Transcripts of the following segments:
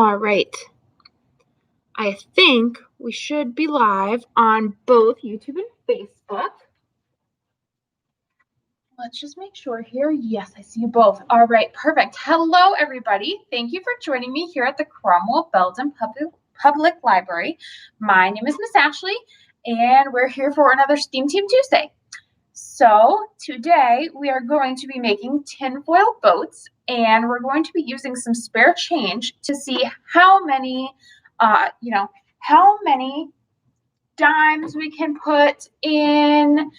All right. I think we should be live on both YouTube and Facebook. Let's just make sure here. Yes, I see you both. All right, perfect. Hello, everybody. Thank you for joining me here at the Cromwell Belden Public Library. My name is Miss Ashley, and we're here for another STEAM Team Tuesday. So today we are going to be making tinfoil boats, and we're going to be using some spare change to see how many, how many dimes we can put in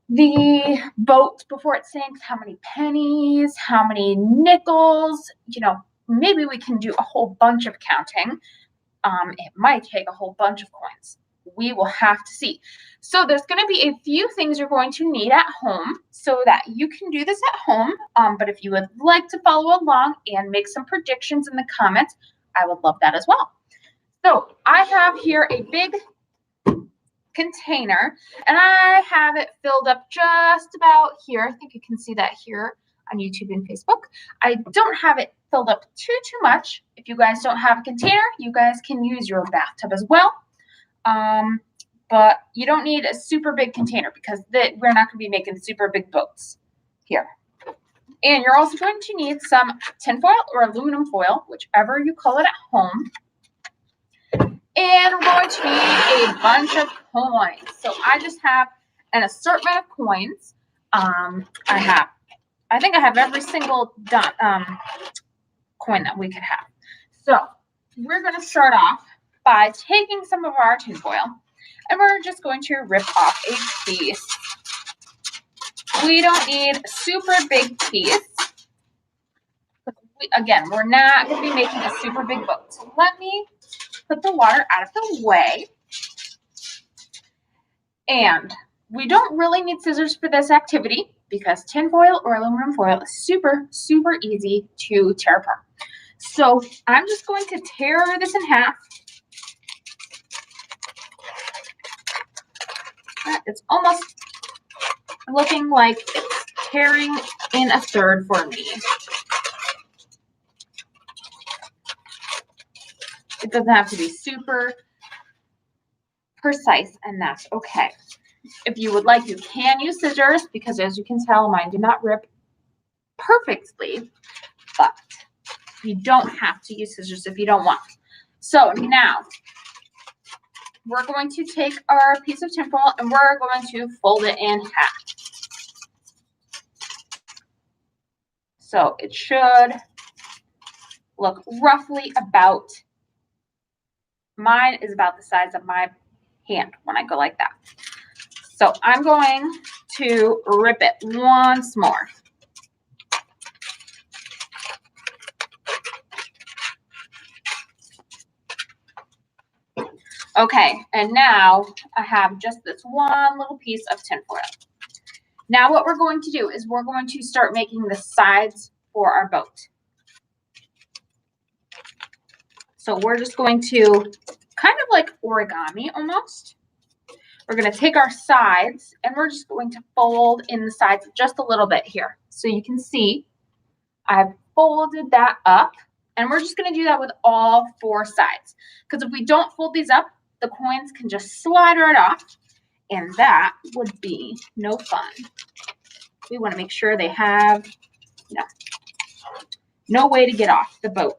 the boat before it sinks, how many pennies, how many nickels, maybe we can do a whole bunch of counting. It might take a whole bunch of coins. We will have to see. So there's going to be a few things you're going to need at home so that you can do this at home. But if you would like to follow along and make some predictions in the comments, I would love that as well. So I have here a big container, and I have it filled up just about here. I think you can see that here on YouTube and Facebook. I don't have it filled up too much. If you guys don't have a container, you guys can use your bathtub as well. But you don't need a super big container because we're not going to be making super big boats here. And you're also going to need some tinfoil or aluminum foil, whichever you call it at home. And we're going to need a bunch of coins. So I just have an assortment of coins. I think I have every single coin that we could have. So we're going to start off by taking some of our tinfoil, and we're just going to rip off a piece. We don't need a super big piece. Again, we're not going to be making a super big boat. So let me put the water out of the way. And we don't really need scissors for this activity because tinfoil or aluminum foil is super easy to tear apart. So I'm just going to tear this in half. It's almost looking like it's tearing in a third for me. It doesn't have to be super precise, and that's okay. If you would like, you can use scissors because, as you can tell, mine do not rip perfectly, but you don't have to use scissors if you don't want. So now we're going to take our piece of tinfoil and we're going to fold it in half. So it should look roughly about, mine is about the size of my hand when I go like that. So I'm going to rip it once more. Okay, and now I have just this one little piece of tinfoil. Now what we're going to do is we're going to start making the sides for our boat. So we're just going to, kind of like origami almost, we're going to take our sides and we're just going to fold in the sides just a little bit here. So you can see I've folded that up, and we're just going to do that with all four sides. Because if we don't fold these up, the coins can just slide right off, and that would be no fun. We want to make sure they have no way to get off the boat.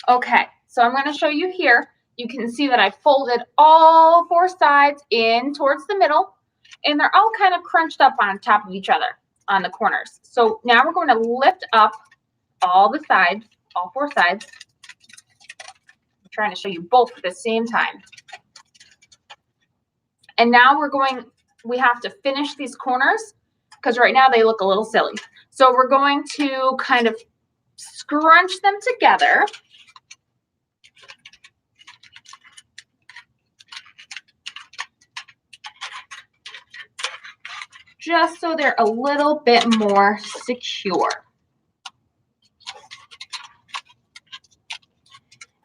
Okay, so I'm going to show you here. You can see that I folded all four sides in towards the middle, and they're all kind of crunched up on top of each other on the corners. So now we're going to lift up all the sides, all four sides. I'm trying to show you both at the same time. And now we have to finish these corners because right now they look a little silly. So we're going to kind of scrunch them together. Just so they're a little bit more secure.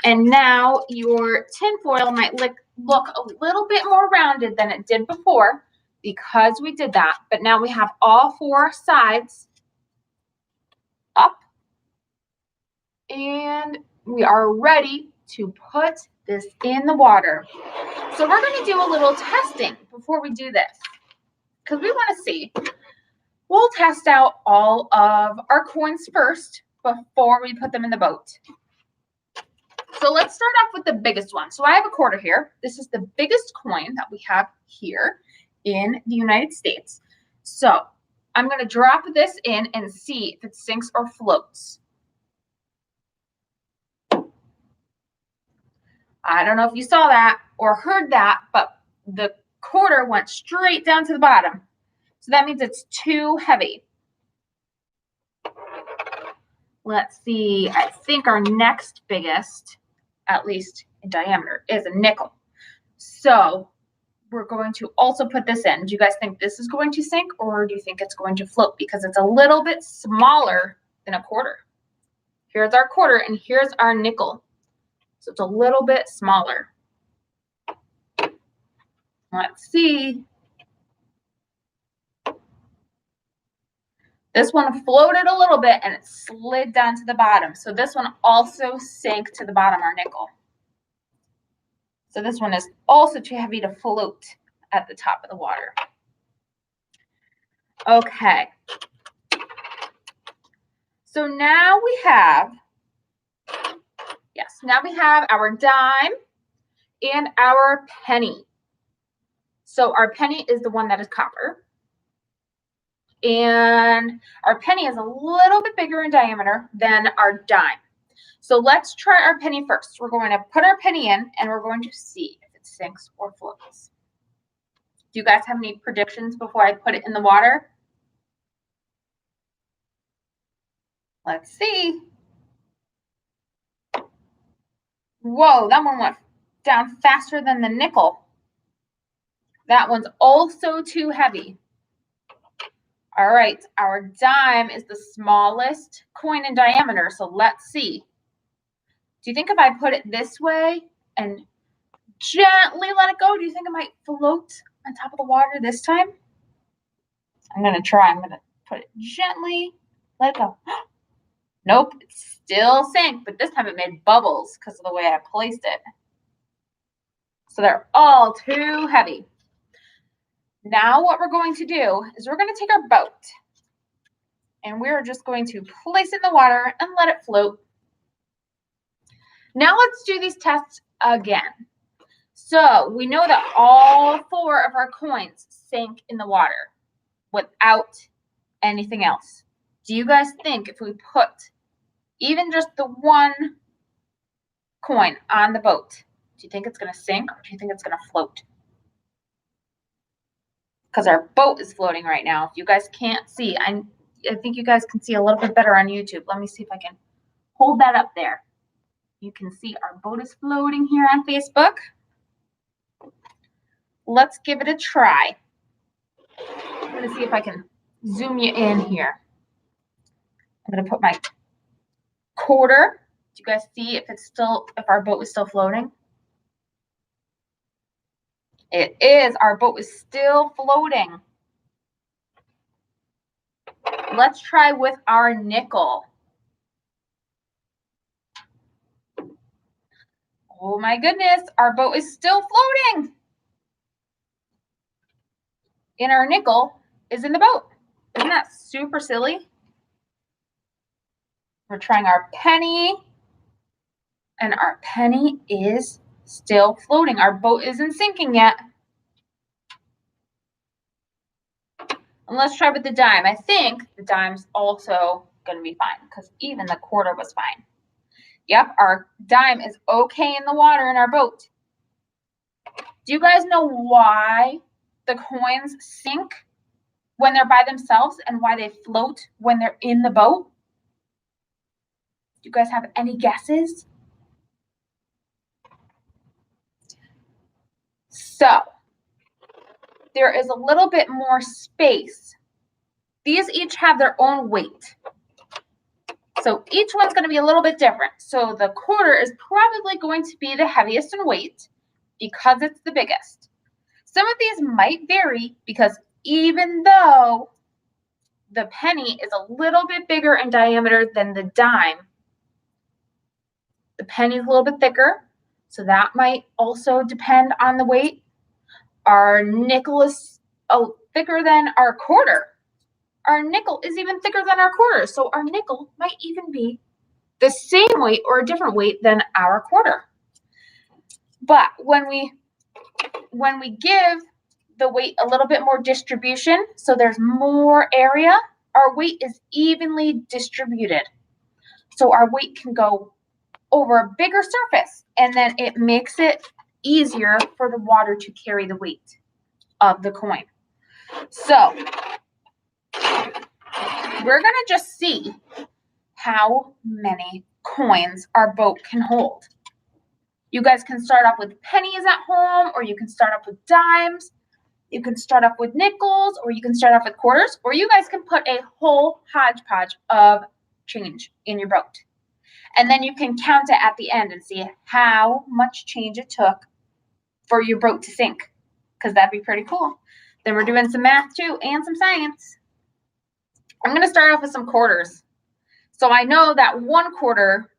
And now your tinfoil might look a little bit more rounded than it did before because we did that. But now we have all four sides up. And we are ready to put this in the water. So we're going to do a little testing before we do this, because we want to see. We'll test out all of our coins first before we put them in the boat. So let's start off with the biggest one. So I have a quarter here. This is the biggest coin that we have here in the United States. So I'm going to drop this in and see if it sinks or floats. I don't know if you saw that or heard that, but the quarter went straight down to the bottom. So that means it's too heavy. Let's see. I think our next biggest, at least in diameter, is a nickel. So we're going to also put this in. Do you guys think this is going to sink, or do you think it's going to float? Because it's a little bit smaller than a quarter. Here's our quarter and here's our nickel. So it's a little bit smaller. Let's see. This one floated a little bit and it slid down to the bottom. So this one also sank to the bottom, our nickel. So this one is also too heavy to float at the top of the water. Okay. So now we have, now we have our dime and our penny. So our penny is the one that is copper. And our penny is a little bit bigger in diameter than our dime. So let's try our penny first. We're going to put our penny in and we're going to see if it sinks or floats. Do you guys have any predictions before I put it in the water? Let's see. Whoa, that one went down faster than the nickel. That one's also too heavy. All right, our dime is the smallest coin in diameter, so let's see. Do you think if I put it this way and gently let it go, do you think it might float on top of the water this time? I'm going to try. I'm going to put it gently, let it go. Nope, it still sank, but this time it made bubbles because of the way I placed it. So they're all too heavy. Now what we're going to do is we're going to take our boat and we're just going to place it in the water and let it float. Now let's do these tests again. So we know that all four of our coins sank in the water without anything else. Do you guys think if we put even just the one coin on the boat, do you think it's going to sink or do you think it's going to float? Because our boat is floating right now. If you guys can't see, I think you guys can see a little bit better on YouTube. Let me see if I can hold that up there. You can see our boat is floating here on Facebook. Let's give it a try. I'm going to see if I can zoom you in here. I'm going to put my quarter. Do you guys see if our boat is still floating? It is. Our boat is still floating. Let's try with our nickel. Oh my goodness, our boat is still floating. And our nickel is in the boat. Isn't that super silly? We're trying our penny. And our penny is still floating. Our boat isn't sinking yet. And let's try with the dime. I think the dime's also going to be fine because even the quarter was fine. Yep, our dime is okay in the water in our boat. Do you guys know why the coins sink when they're by themselves and why they float when they're in the boat? Do you guys have any guesses? So, there is a little bit more space. These each have their own weight. So each one's going to be a little bit different. So the quarter is probably going to be the heaviest in weight because it's the biggest. Some of these might vary because even though the penny is a little bit bigger in diameter than the dime, the penny is a little bit thicker, so that might also depend on the weight. Our nickel is thicker than our quarter. Our nickel is even thicker than our quarter, so our nickel might even be the same weight or a different weight than our quarter. But when we give the weight a little bit more distribution, so there's more area, our weight is evenly distributed. So our weight can go over a bigger surface, and then it makes it easier for the water to carry the weight of the coin. So we're going to just see how many coins our boat can hold. You guys can start off with pennies at home, or you can start off with dimes. You can start off with nickels, or you can start off with quarters, or you guys can put a whole hodgepodge of change in your boat. And then you can count it at the end and see how much change it took for your boat to sink, because that'd be pretty cool. Then we're doing some math too and some science. I'm going to start off with some quarters. So I know that 1 quarter,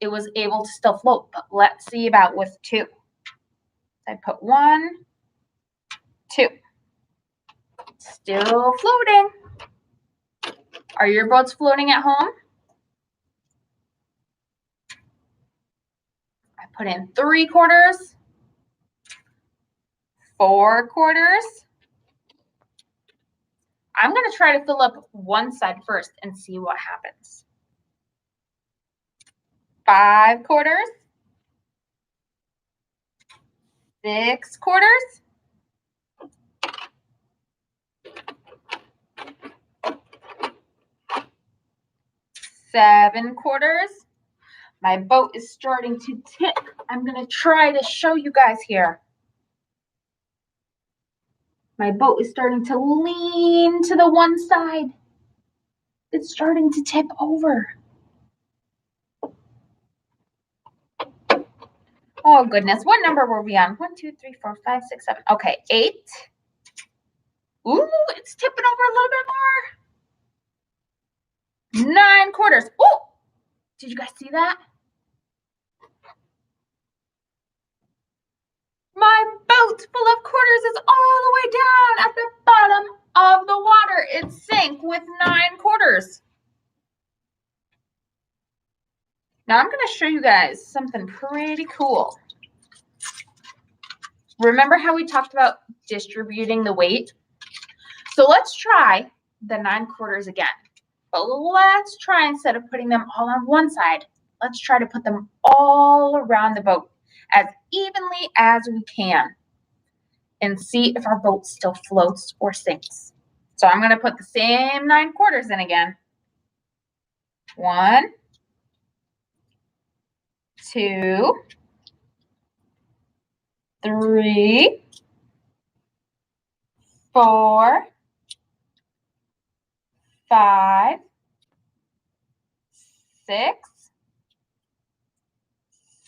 it was able to still float, but let's see about with 2. I put 1, 2. Still floating. Are your boats floating at home? I put in 3 quarters, 4 quarters. I'm going to try to fill up one side first and see what happens. 5 quarters, 6 quarters, 7 quarters. My boat is starting to tip. I'm going to try to show you guys here. My boat is starting to lean to the one side. It's starting to tip over. Oh, goodness. What number were we on? 1, 2, 3, 4, 5, 6, 7. Okay, 8. Ooh, it's tipping over a little bit more. 9 quarters. Ooh, did you guys see that? My boat full of quarters is all the way down at the bottom of the water. It sank with 9 quarters. Now I'm going to show you guys something pretty cool. Remember how we talked about distributing the weight? So let's try the 9 quarters again. But let's try, instead of putting them all on one side, let's try to put them all around the boat as evenly as we can and see if our boat still floats or sinks. So I'm going to put the same 9 quarters in again. 1, 2, 3, 4, 5, 6,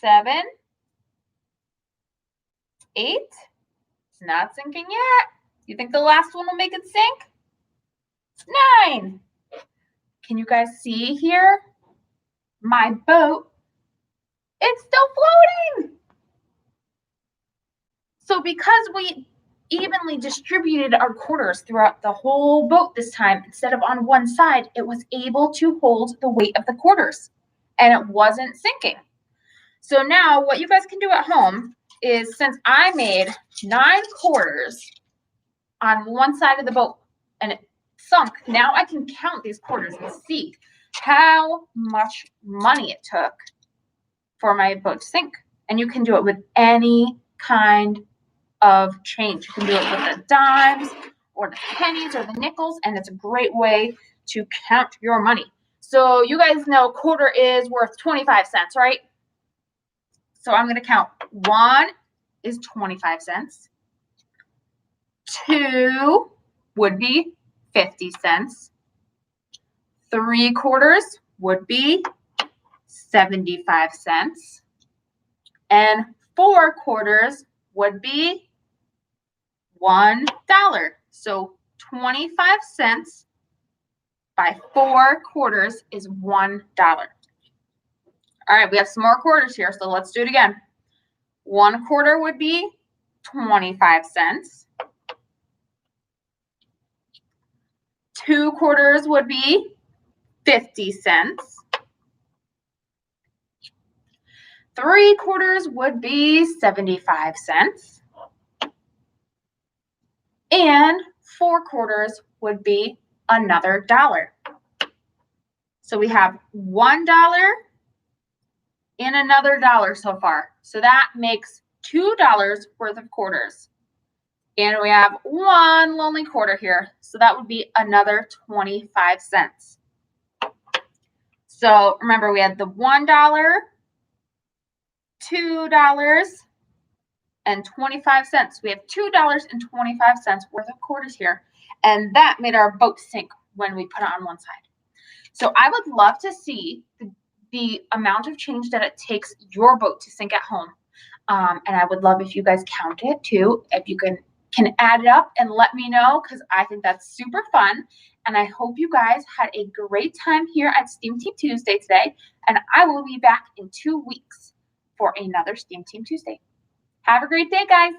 7, 8. It's not sinking yet. You think the last one will make it sink? 9. Can you guys see here? My boat, it's still floating. So because we evenly distributed our quarters throughout the whole boat this time, instead of on one side, it was able to hold the weight of the quarters and it wasn't sinking. So now what you guys can do at home is, since I made 9 quarters on one side of the boat and it sunk, now I can count these quarters and see how much money it took for my boat to sink. And you can do it with any kind of change. You can do it with the dimes or the pennies or the nickels, and it's a great way to count your money. So you guys know quarter is worth 25 cents, right? So I'm going to count. 1 is 25 cents. 2 would be 50 cents. 3 quarters would be 75 cents. And 4 quarters would be $1. So 25 cents by 4 quarters is $1. All right, we have some more quarters here, so let's do it again. 1 quarter would be 25 cents. 2 quarters would be 50 cents. 3 quarters would be 75 cents. And 4 quarters would be another $1. So we have $1 and another $1 so far. So that makes $2 worth of quarters. And we have one lonely quarter here. So that would be another 25 cents. So remember, we had the $1, $2, and 25 cents. We have $2.25 worth of quarters here. And that made our boat sink when we put it on one side. So I would love to see the amount of change that it takes your boat to sink at home. And I would love if you guys count it too. If you can add it up and let me know, because I think that's super fun. And I hope you guys had a great time here at STEAM Team Tuesday today. And I will be back in 2 weeks for another STEAM Team Tuesday. Have a great day, guys.